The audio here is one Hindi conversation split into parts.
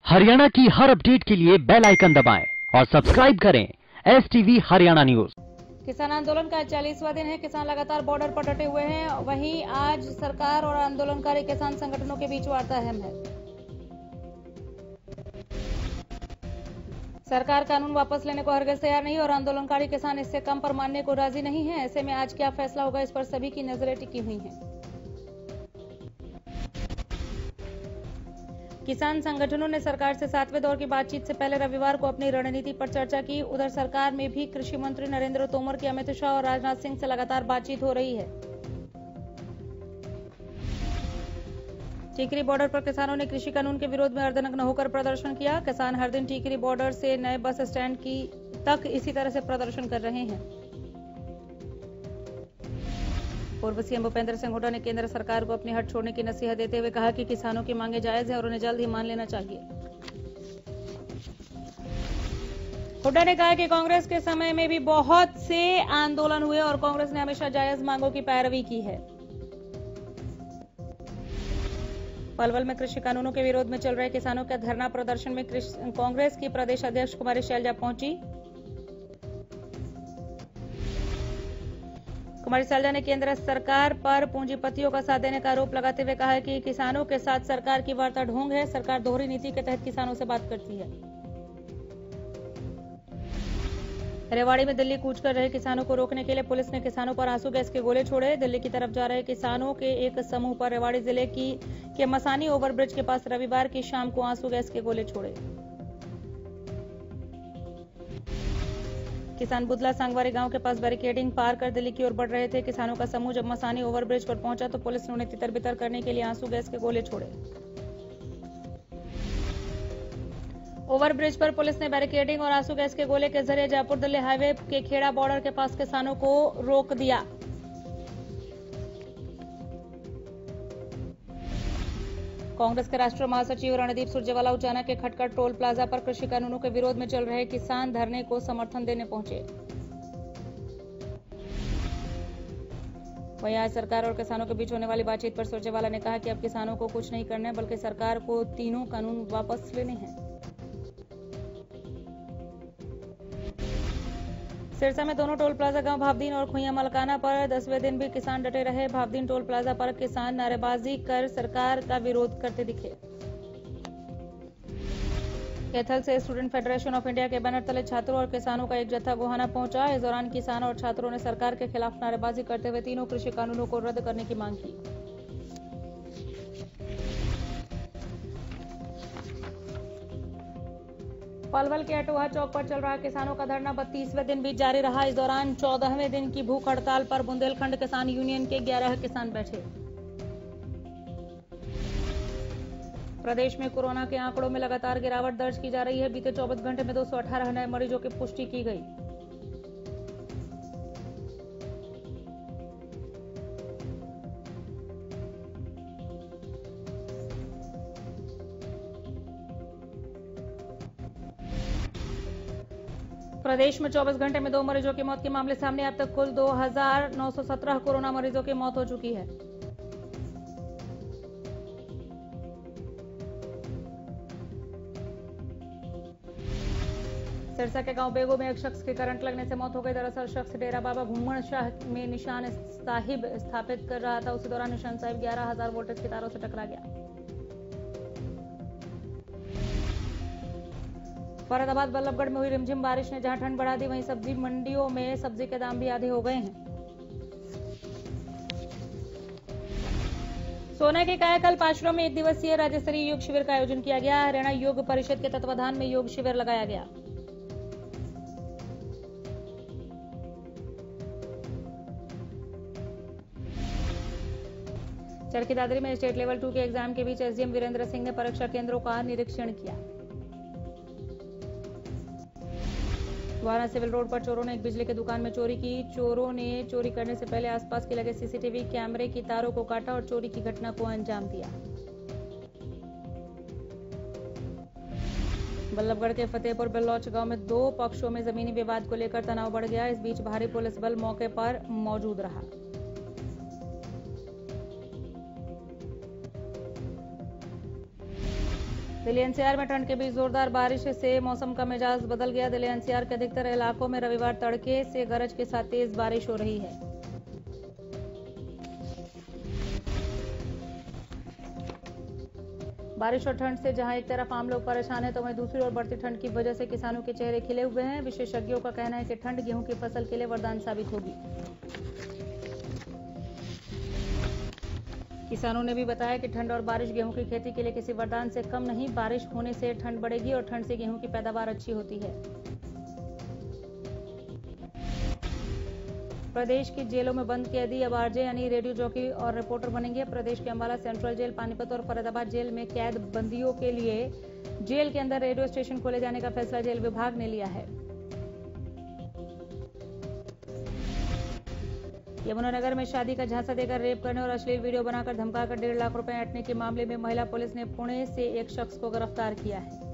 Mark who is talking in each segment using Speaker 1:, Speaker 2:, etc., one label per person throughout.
Speaker 1: हरियाणा की हर अपडेट के लिए बेल आइकन दबाएं और सब्सक्राइब करें STV हरियाणा न्यूज।
Speaker 2: किसान आंदोलन का 40वां दिन है। किसान लगातार बॉर्डर पर डटे हुए हैं। वहीं आज सरकार और आंदोलनकारी किसान संगठनों के बीच वार्ता अहम है। सरकार कानून वापस लेने को हरगिज तैयार नहीं और आंदोलनकारी किसान इससे कम पर मानने को राजी नहीं है। ऐसे में आज क्या फैसला होगा, इस पर सभी की नजरें टिकी हुई हैं। किसान संगठनों ने सरकार से 7वें दौर की बातचीत से पहले रविवार को अपनी रणनीति पर चर्चा की। उधर सरकार में भी कृषि मंत्री नरेंद्र तोमर की अमित शाह और राजनाथ सिंह से लगातार बातचीत हो रही है। टीकरी बॉर्डर पर किसानों ने कृषि कानून के विरोध में अर्धनग्न होकर प्रदर्शन किया। किसान हर दिन टीकरी बॉर्डर से नए बस स्टैंड की तक इसी तरह से प्रदर्शन कर रहे हैं। पूर्व सीएम भूपेंद्र सिंह हुड्डा ने केंद्र सरकार को अपनी हट छोड़ने की नसीहत देते हुए कहा कि किसानों की मांगे जायज है और उन्हें जल्द ही मान लेना चाहिए। हुड्डा ने कहा कि कांग्रेस के समय में भी बहुत से आंदोलन हुए और कांग्रेस ने हमेशा जायज मांगों की पैरवी की है। पलवल में कृषि कानूनों के विरोध में चल रहे किसानों के धरना प्रदर्शन में कांग्रेस की प्रदेश अध्यक्ष कुमारी शैलजा पहुंची। कुमारी शैलजा ने केंद्र सरकार पर पूंजीपतियों का साथ देने का आरोप लगाते हुए कहा कि किसानों के साथ सरकार की वार्ता ढोंग है। सरकार दोहरी नीति के तहत किसानों से बात करती है। रेवाड़ी में दिल्ली कूच कर रहे किसानों को रोकने के लिए पुलिस ने किसानों पर आंसू गैस के गोले छोड़े। दिल्ली की तरफ जा रहे किसानों के एक समूह पर रेवाड़ी जिले के मसानी ओवरब्रिज के पास रविवार की शाम को आंसू गैस के गोले छोड़े। किसान बुदला सांगवारी गांव के पास बैरिकेडिंग पार कर दिल्ली की ओर बढ़ रहे थे। किसानों का समूह जब मसानी ओवरब्रिज पर पहुंचा तो पुलिस ने उन्हें तितर बितर करने के लिए आंसू गैस के गोले छोड़े। ओवरब्रिज पर पुलिस ने बैरिकेडिंग और आंसू गैस के गोले के जरिए जयपुर दिल्ली हाईवे के खेड़ा बॉर्डर के पास किसानों को रोक दिया। कांग्रेस के राष्ट्रीय महासचिव रणदीप सुरजेवाला उचाना के खटखट टोल प्लाजा पर कृषि कानूनों के विरोध में चल रहे किसान धरने को समर्थन देने पहुंचे। वहीं आज सरकार और किसानों के बीच होने वाली बातचीत पर सुरजेवाला ने कहा कि अब किसानों को कुछ नहीं करना है बल्कि सरकार को तीनों कानून वापस लेने हैं। सिरसा में दोनों टोल प्लाजा गांव भावदीन और खुइया मलकाना पर 10वें दिन भी किसान डटे रहे। भावदीन टोल प्लाजा पर किसान नारेबाजी कर सरकार का विरोध करते दिखे। कैथल से स्टूडेंट फेडरेशन ऑफ इंडिया के बैनर तले छात्रों और किसानों का एक जत्था गोहाना पहुंचा। इस दौरान किसान और छात्रों ने सरकार के खिलाफ नारेबाजी करते हुए तीनों कृषि कानूनों को रद्द करने की मांग की। पलवल के अटोहा चौक पर चल रहा किसानों का धरना 32वें दिन भी जारी रहा। इस दौरान 14वें दिन की भूख हड़ताल पर बुंदेलखंड किसान यूनियन के 11 किसान बैठे। प्रदेश में कोरोना के आंकड़ों में लगातार गिरावट दर्ज की जा रही है। बीते 24 घंटे में 218 नए मरीजों की पुष्टि की गई। प्रदेश में 24 घंटे में 2 मरीजों की मौत के मामले सामने। अब तक कुल 2917 कोरोना मरीजों की मौत हो चुकी है। सिरसा के गांव बेगो में एक शख्स की करंट लगने से मौत हो गई। दरअसल शख्स डेरा बाबा भूमण शाह में निशान साहिब स्थापित कर रहा था। उसी दौरान निशान साहिब 11,000 वोल्टेज के तारों से टकरा गया। फरीदाबाद बल्लभगढ़ में हुई रिमझिम बारिश ने जहां ठंड बढ़ा दी, वहीं सब्जी मंडियों में सब्जी के दाम भी आधे हो गए हैं। सोना के कायाकल्प आश्रम में 1 दिवसीय राज्य स्तरीय योग शिविर का आयोजन किया गया। हरियाणा योग परिषद के तत्वाधान में योग शिविर लगाया गया। चरखी दादरी में स्टेट लेवल 2 के एग्जाम के बीच एसडीएम वीरेंद्र सिंह ने परीक्षा केंद्रों का निरीक्षण किया। वारा सिविल रोड पर चोरों ने एक बिजली की दुकान में चोरी की। चोरों ने चोरी करने से पहले आसपास के लगे सीसीटीवी कैमरे की तारों को काटा और चोरी की घटना को अंजाम दिया। बल्लभगढ़ के फतेहपुर बिल्लौच गांव में 2 पक्षों में जमीनी विवाद को लेकर तनाव बढ़ गया। इस बीच भारी पुलिस बल मौके पर मौजूद रहा। दिल्ली एनसीआर में ठंड के बीच जोरदार बारिश से मौसम का मिजाज बदल गया। दिल्ली एनसीआर के अधिकतर इलाकों में रविवार तड़के से गरज के साथ तेज बारिश हो रही है। बारिश और ठंड से जहां एक तरफ आम लोग परेशान हैं, तो वहीं दूसरी ओर बढ़ती ठंड की वजह से किसानों के चेहरे खिले हुए हैं। विशेषज्ञों का कहना है कि ठंड गेहूं की फसल के लिए वरदान साबित होगी। किसानों ने भी बताया कि ठंड और बारिश गेहूं की खेती के लिए किसी वरदान से कम नहीं। बारिश होने से ठंड बढ़ेगी और ठंड से गेहूं की पैदावार अच्छी होती है। प्रदेश की जेलों में बंद कैदी अब आरजे यानी रेडियो जॉकी और रिपोर्टर बनेंगे। प्रदेश के अंबाला सेंट्रल जेल, पानीपत और फरीदाबाद जेल में कैद बंदियों के लिए जेल के अंदर रेडियो स्टेशन खोले जाने का फैसला जेल विभाग ने लिया है। यमुनानगर में शादी का झांसा देकर रेप करने और अश्लील वीडियो बनाकर धमकाकर 1.5 लाख रुपए ऐंठने के मामले में महिला पुलिस ने पुणे से एक शख्स को गिरफ्तार किया है।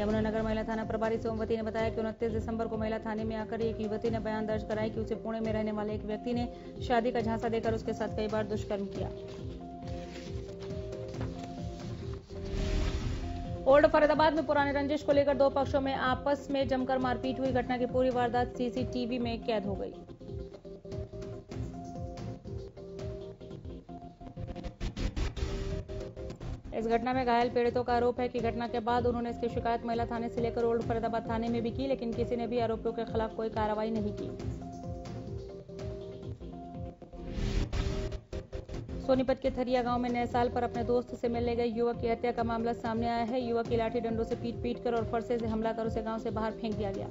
Speaker 2: यमुनानगर महिला थाना प्रभारी सोमवती ने बताया कि 29 दिसंबर को महिला थाने में आकर एक युवती ने बयान दर्ज कराई कि उसे पुणे में रहने वाले एक व्यक्ति ने शादी का झांसा देकर उसके साथ कई बार दुष्कर्म किया। ओल्ड फरीदाबाद में पुराने रंजिश को लेकर 2 पक्षों में आपस में जमकर मारपीट हुई। घटना की पूरी वारदात सीसीटीवी में कैद हो गई। इस घटना में घायल पीड़ितों का आरोप है कि घटना के बाद उन्होंने इसकी शिकायत महिला थाने से लेकर ओल्ड फरीदाबाद थाने में भी की, लेकिन किसी ने भी आरोपियों के खिलाफ कोई कार्रवाई नहीं की। सोनीपत के थरिया गांव में नए साल पर अपने दोस्त से मिलने गए युवक की हत्या का मामला सामने आया है। युवक की लाठी डंडों से पीट कर और फरसे से हमला कर उसे गांव से बाहर फेंक दिया गया।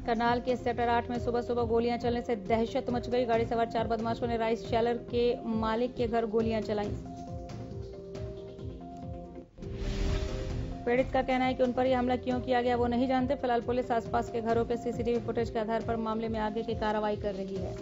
Speaker 2: करनाल के सेक्टर 8 में सुबह सुबह गोलियां चलने से दहशत मच गई। गाड़ी सवार 4 बदमाशों ने राइस शैलर के मालिक के घर गोलियां चलाईं। पीड़ित का कहना है कि उन पर यह हमला क्यों किया गया वो नहीं जानते। फिलहाल पुलिस आसपास के घरों के सीसीटीवी फुटेज के आधार पर मामले में आगे की कार्रवाई कर रही है।